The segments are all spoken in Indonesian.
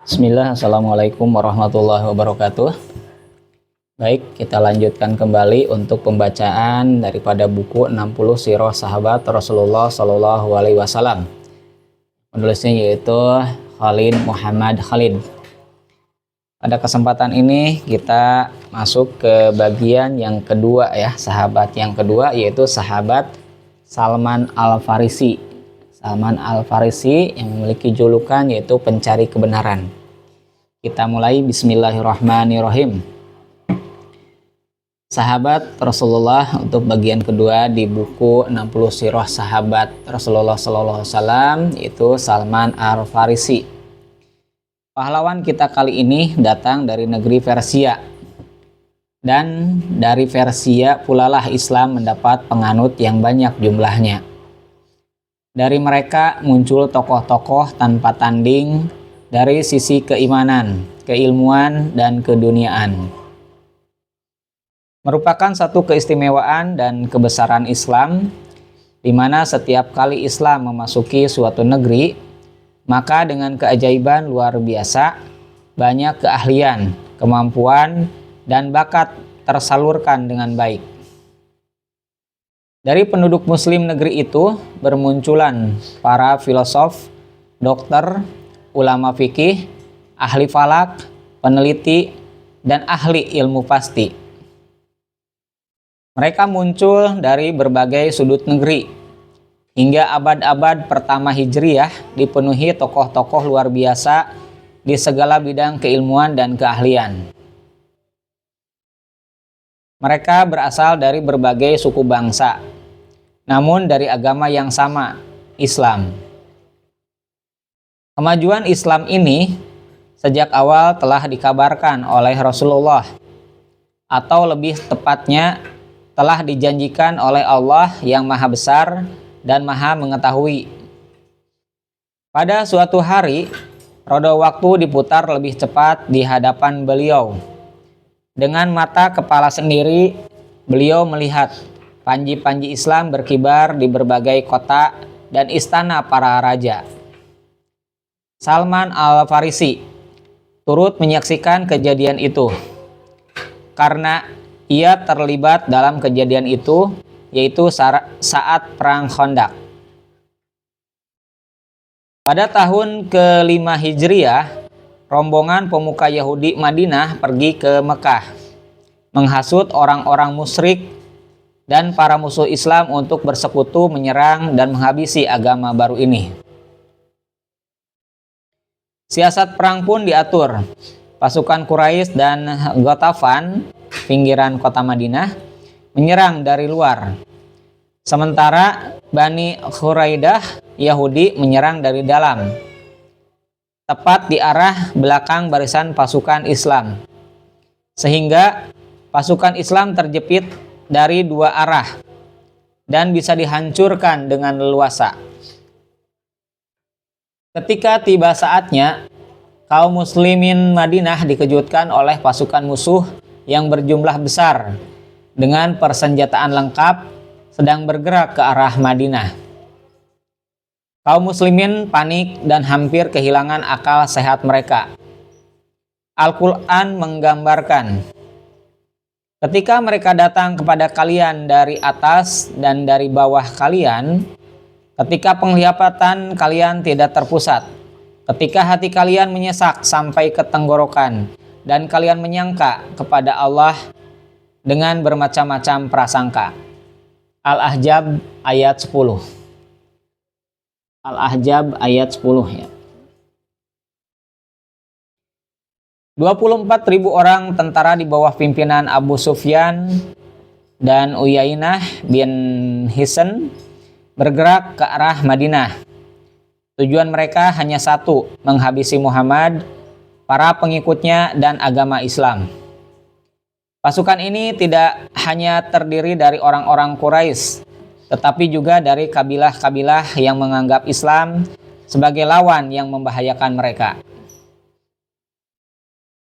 Bismillah, Assalamualaikum warahmatullahi wabarakatuh. Baik, kita lanjutkan kembali untuk pembacaan daripada buku 60 Sirah Sahabat Rasulullah Sallallahu Alaihi Wasallam. Penulisnya yaitu Khalid Muhammad Khalid. Pada kesempatan ini kita masuk ke bagian yang kedua ya, sahabat yang kedua yaitu sahabat Salman Al-Farisi. Salman Al-Farisi yang memiliki julukan yaitu pencari kebenaran. Kita mulai, bismillahirrahmanirrahim. Sahabat Rasulullah untuk bagian kedua di buku 60 Sirah Sahabat Rasulullah SAW yaitu Salman Al-Farisi. Pahlawan kita kali ini datang dari negeri Persia. Dan dari Persia pulalah Islam mendapat penganut yang banyak jumlahnya. Dari mereka muncul tokoh-tokoh tanpa tanding dari sisi keimanan, keilmuan, dan keduniaan. Merupakan satu keistimewaan dan kebesaran Islam, di mana setiap kali Islam memasuki suatu negeri, maka dengan keajaiban luar biasa, banyak keahlian, kemampuan, dan bakat tersalurkan dengan baik. Dari penduduk muslim negeri itu bermunculan para filosof, dokter, ulama fikih, ahli falak, peneliti, dan ahli ilmu pasti. Mereka muncul dari berbagai sudut negeri. Hingga abad-abad pertama Hijriyah dipenuhi tokoh-tokoh luar biasa di segala bidang keilmuan dan keahlian. Mereka berasal dari berbagai suku bangsa, namun dari agama yang sama, Islam. Kemajuan Islam ini sejak awal telah dikabarkan oleh Rasulullah, atau lebih tepatnya telah dijanjikan oleh Allah yang Maha Besar dan Maha Mengetahui. Pada suatu hari, roda waktu diputar lebih cepat di hadapan beliau. Dengan mata kepala sendiri, beliau melihat panji-panji Islam berkibar di berbagai kota dan istana para raja. Salman Al-Farisi turut menyaksikan kejadian itu. Karena ia terlibat dalam kejadian itu, yaitu saat Perang Khandaq. Pada tahun ke-5 Hijriyah, rombongan pemuka Yahudi Madinah pergi ke Mekah, menghasut orang-orang musyrik dan para musuh Islam untuk bersekutu menyerang dan menghabisi agama baru ini. Siasat perang pun diatur. Pasukan Quraisy dan Ghatafan, pinggiran kota Madinah, menyerang dari luar. Sementara Bani Khuraidah, Yahudi, menyerang dari dalam, tepat di arah belakang barisan pasukan Islam. Sehingga pasukan Islam terjepit dari dua arah dan bisa dihancurkan dengan leluasa. Ketika tiba saatnya, kaum muslimin Madinah dikejutkan oleh pasukan musuh yang berjumlah besar dengan persenjataan lengkap sedang bergerak ke arah Madinah. Kaum muslimin panik dan hampir kehilangan akal sehat mereka. Al-Quran menggambarkan, ketika mereka datang kepada kalian dari atas dan dari bawah kalian, ketika penglihatan kalian tidak terpusat, ketika hati kalian menyesak sampai ke tenggorokan, dan kalian menyangka kepada Allah dengan bermacam-macam prasangka. Al-Ahzab ayat 10. Al-Ahzab ayat 10 ya. 24.000 orang tentara di bawah pimpinan Abu Sufyan dan Uyainah bin Hisn bergerak ke arah Madinah. Tujuan mereka hanya satu, menghabisi Muhammad, para pengikutnya, dan agama Islam. Pasukan ini tidak hanya terdiri dari orang-orang Quraisy, tetapi juga dari kabilah-kabilah yang menganggap Islam sebagai lawan yang membahayakan mereka.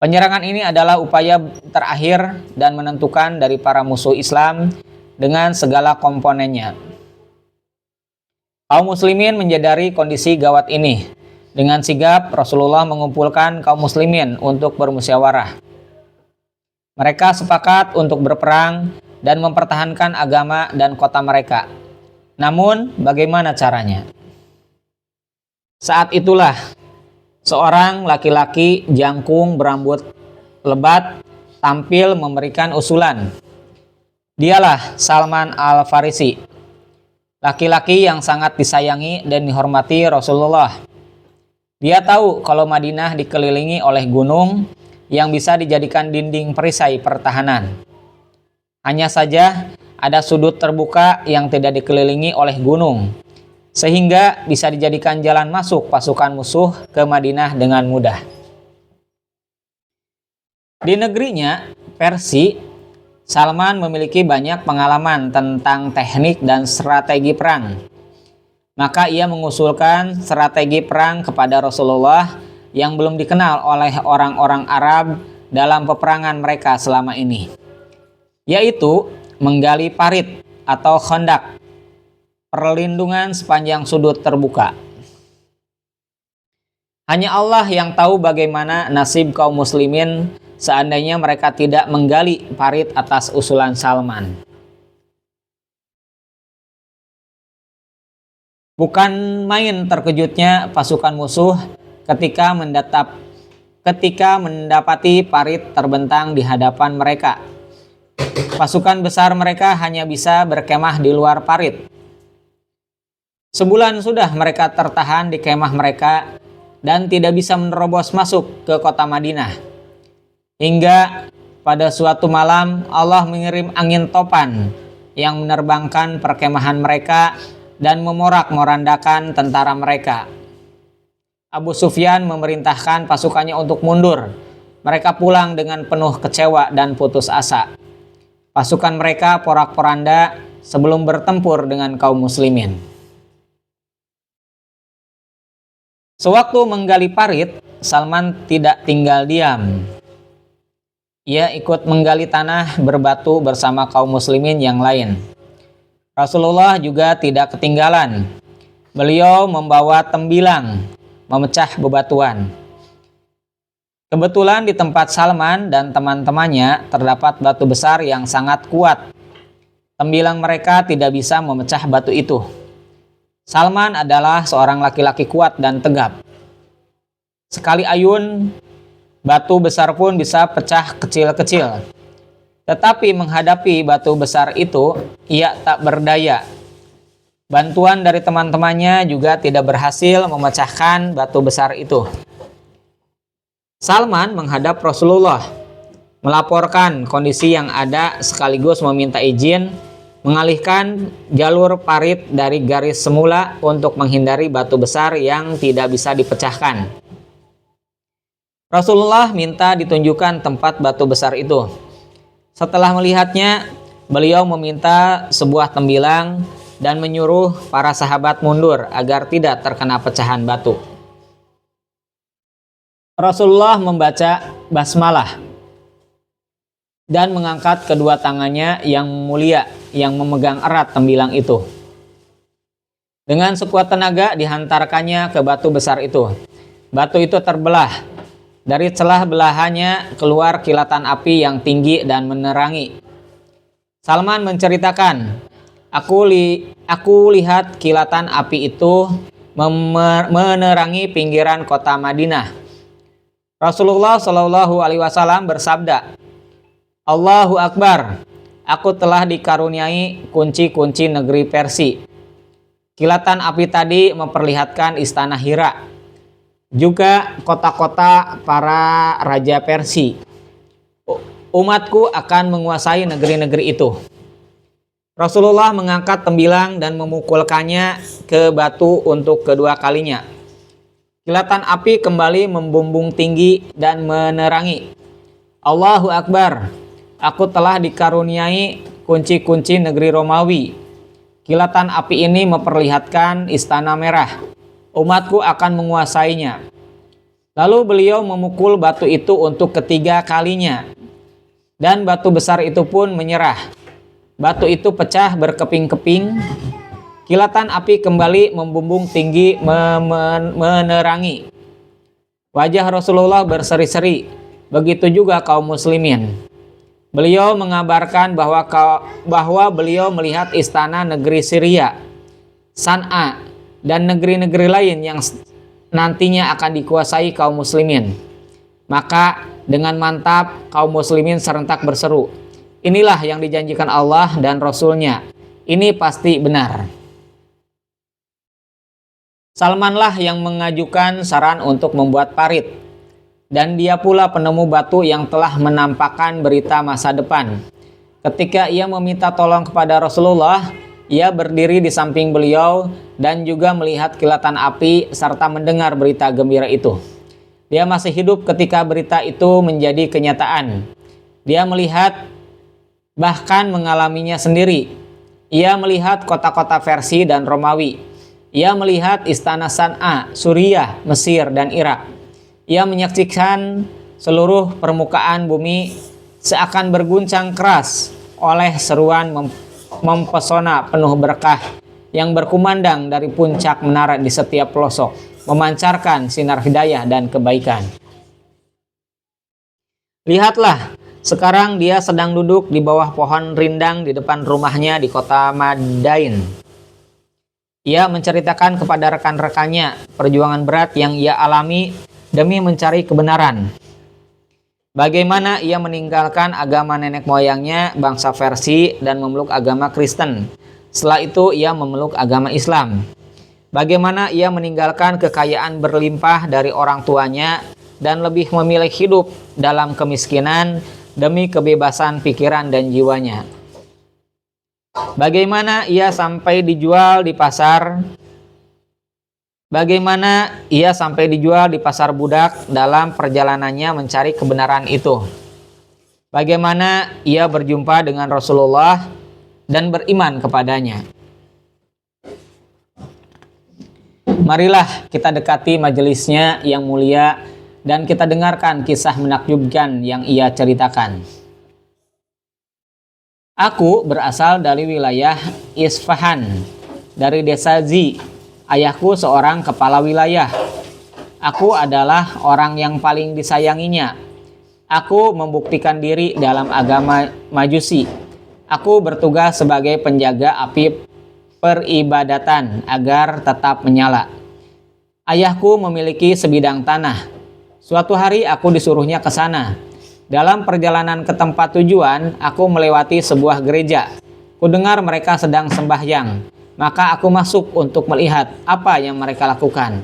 Penyerangan ini adalah upaya terakhir dan menentukan dari para musuh Islam dengan segala komponennya. Kaum muslimin menyadari kondisi gawat ini Dengan sigap Rasulullah mengumpulkan kaum muslimin untuk bermusyawarah. Mereka sepakat untuk berperang dan mempertahankan agama dan kota mereka. Namun, bagaimana caranya? Saat itulah, seorang laki-laki jangkung berambut lebat tampil memberikan usulan. Dialah Salman Al-Farisi, laki-laki yang sangat disayangi dan dihormati Rasulullah. Dia tahu kalau Madinah dikelilingi oleh gunung yang bisa dijadikan dinding perisai pertahanan. Hanya saja ada sudut terbuka yang tidak dikelilingi oleh gunung, sehingga bisa dijadikan jalan masuk pasukan musuh ke Madinah dengan mudah. Di negerinya, Persia, Salman memiliki banyak pengalaman tentang teknik dan strategi perang. Maka ia mengusulkan strategi perang kepada Rasulullah yang belum dikenal oleh orang-orang Arab dalam peperangan mereka selama ini, yaitu menggali parit atau khandak, perlindungan sepanjang sudut terbuka. Hanya Allah yang tahu bagaimana nasib kaum muslimin seandainya mereka tidak menggali parit atas usulan Salman. Bukan main terkejutnya pasukan musuh ketika mendapati parit terbentang di hadapan mereka. Pasukan besar mereka hanya bisa berkemah di luar parit. Sebulan sudah mereka tertahan di kemah mereka dan tidak bisa menerobos masuk ke kota Madinah. Hingga pada suatu malam Allah mengirim angin topan yang menerbangkan perkemahan mereka dan memorak-morandakan tentara mereka. Abu Sufyan memerintahkan pasukannya untuk mundur. Mereka pulang dengan penuh kecewa dan putus asa. Pasukan mereka porak-poranda sebelum bertempur dengan kaum muslimin. Sewaktu menggali parit, Salman tidak tinggal diam. Ia ikut menggali tanah berbatu bersama kaum muslimin yang lain. Rasulullah juga tidak ketinggalan. Beliau membawa tembilang, memecah bebatuan. Kebetulan di tempat Salman dan teman-temannya terdapat batu besar yang sangat kuat. Tembilang mereka tidak bisa memecah batu itu. Salman adalah seorang laki-laki kuat dan tegap. Sekali ayun, batu besar pun bisa pecah kecil-kecil. Tetapi menghadapi batu besar itu, ia tak berdaya. Bantuan dari teman-temannya juga tidak berhasil memecahkan batu besar itu. Salman menghadap Rasulullah, melaporkan kondisi yang ada sekaligus meminta izin mengalihkan jalur parit dari garis semula untuk menghindari batu besar yang tidak bisa dipecahkan. Rasulullah minta ditunjukkan tempat batu besar itu. Setelah melihatnya, beliau meminta sebuah tembilang dan menyuruh para sahabat mundur agar tidak terkena pecahan batu. Rasulullah membaca basmalah dan mengangkat kedua tangannya yang mulia yang memegang erat tembilang itu. Dengan sekuat tenaga dihantarkannya ke batu besar itu. Batu itu terbelah. Dari celah belahannya keluar kilatan api yang tinggi dan menerangi. Salman menceritakan, Aku lihat kilatan api itu menerangi pinggiran kota Madinah. Rasulullah Shallallahu Alaihi Wasallam bersabda, Allahu Akbar, aku telah dikaruniai kunci-kunci negeri Persia. Kilatan api tadi memperlihatkan istana Hira, juga kota-kota para raja Persia. Umatku akan menguasai negeri-negeri itu. Rasulullah mengangkat tembilang dan memukulkannya ke batu untuk kedua kalinya. Kilatan api kembali membumbung tinggi dan menerangi. Allahu Akbar, aku telah dikaruniai kunci-kunci negeri Romawi. Kilatan api ini memperlihatkan istana merah. Umatku akan menguasainya. Lalu beliau memukul batu itu untuk ketiga kalinya. Dan batu besar itu pun menyerah. Batu itu pecah berkeping-keping Kilatan api kembali membumbung tinggi menerangi wajah Rasulullah berseri-seri. Begitu juga kaum muslimin. Beliau mengabarkan bahwa beliau melihat istana negeri Syria, San'a, dan negeri-negeri lain yang nantinya akan dikuasai kaum muslimin. Maka dengan mantap kaum muslimin serentak berseru, inilah yang dijanjikan Allah dan Rasul-Nya. Ini pasti benar. Salmanlah yang mengajukan saran untuk membuat parit. Dan dia pula penemu batu yang telah menampakkan berita masa depan. Ketika ia meminta tolong kepada Rasulullah, ia berdiri di samping beliau dan juga melihat kilatan api serta mendengar berita gembira itu. Dia masih hidup ketika berita itu menjadi kenyataan. Dia melihat, bahkan mengalaminya sendiri. Ia melihat kota-kota Persia dan Romawi. Ia melihat istana San'a, Suriah, Mesir, dan Irak. Ia menyaksikan seluruh permukaan bumi seakan berguncang keras oleh seruan mempesona penuh berkah yang berkumandang dari puncak menara di setiap pelosok, memancarkan sinar hidayah dan kebaikan. Lihatlah, sekarang dia sedang duduk di bawah pohon rindang di depan rumahnya di kota Madain. Ia menceritakan kepada rekan-rekannya perjuangan berat yang ia alami demi mencari kebenaran. Bagaimana ia meninggalkan agama nenek moyangnya, bangsa Persia, dan memeluk agama Kristen. Setelah itu ia memeluk agama Islam. Bagaimana ia meninggalkan kekayaan berlimpah dari orang tuanya dan lebih memilih hidup dalam kemiskinan demi kebebasan pikiran dan jiwanya. Bagaimana ia sampai dijual di pasar budak dalam perjalanannya mencari kebenaran itu. Bagaimana ia berjumpa dengan Rasulullah dan beriman kepadanya. Marilah kita dekati majelisnya yang mulia dan kita dengarkan kisah menakjubkan yang ia ceritakan. Aku berasal dari wilayah Isfahan, dari desa Zi. Ayahku seorang kepala wilayah. Aku adalah orang yang paling disayanginya. Aku membuktikan diri dalam agama Majusi. Aku bertugas sebagai penjaga api peribadatan agar tetap menyala. Ayahku memiliki sebidang tanah. Suatu hari aku disuruhnya ke sana. Dalam perjalanan ke tempat tujuan, aku melewati sebuah gereja. Kudengar mereka sedang sembahyang. Maka aku masuk untuk melihat apa yang mereka lakukan.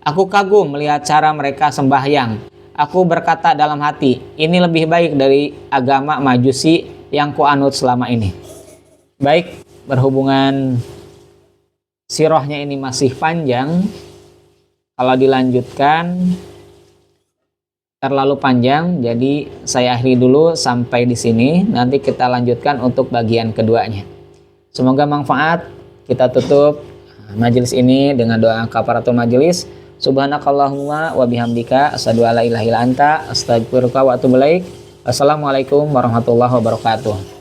Aku kagum melihat cara mereka sembahyang. Aku berkata dalam hati, ini lebih baik dari agama Majusi yang kuanut selama ini. Baik, berhubungan sirahnya ini masih panjang. Kalau dilanjutkan terlalu panjang, jadi saya akhiri dulu sampai di sini. Nanti kita lanjutkan untuk bagian keduanya. Semoga manfaat. Kita tutup majelis ini dengan doa kafaratul majelis. Subhanakallahumma wa bihamdika asyhadu alla ilaha illa anta astaghfiruka wa atubu ilaik. Assalamualaikum warahmatullahi wabarakatuh.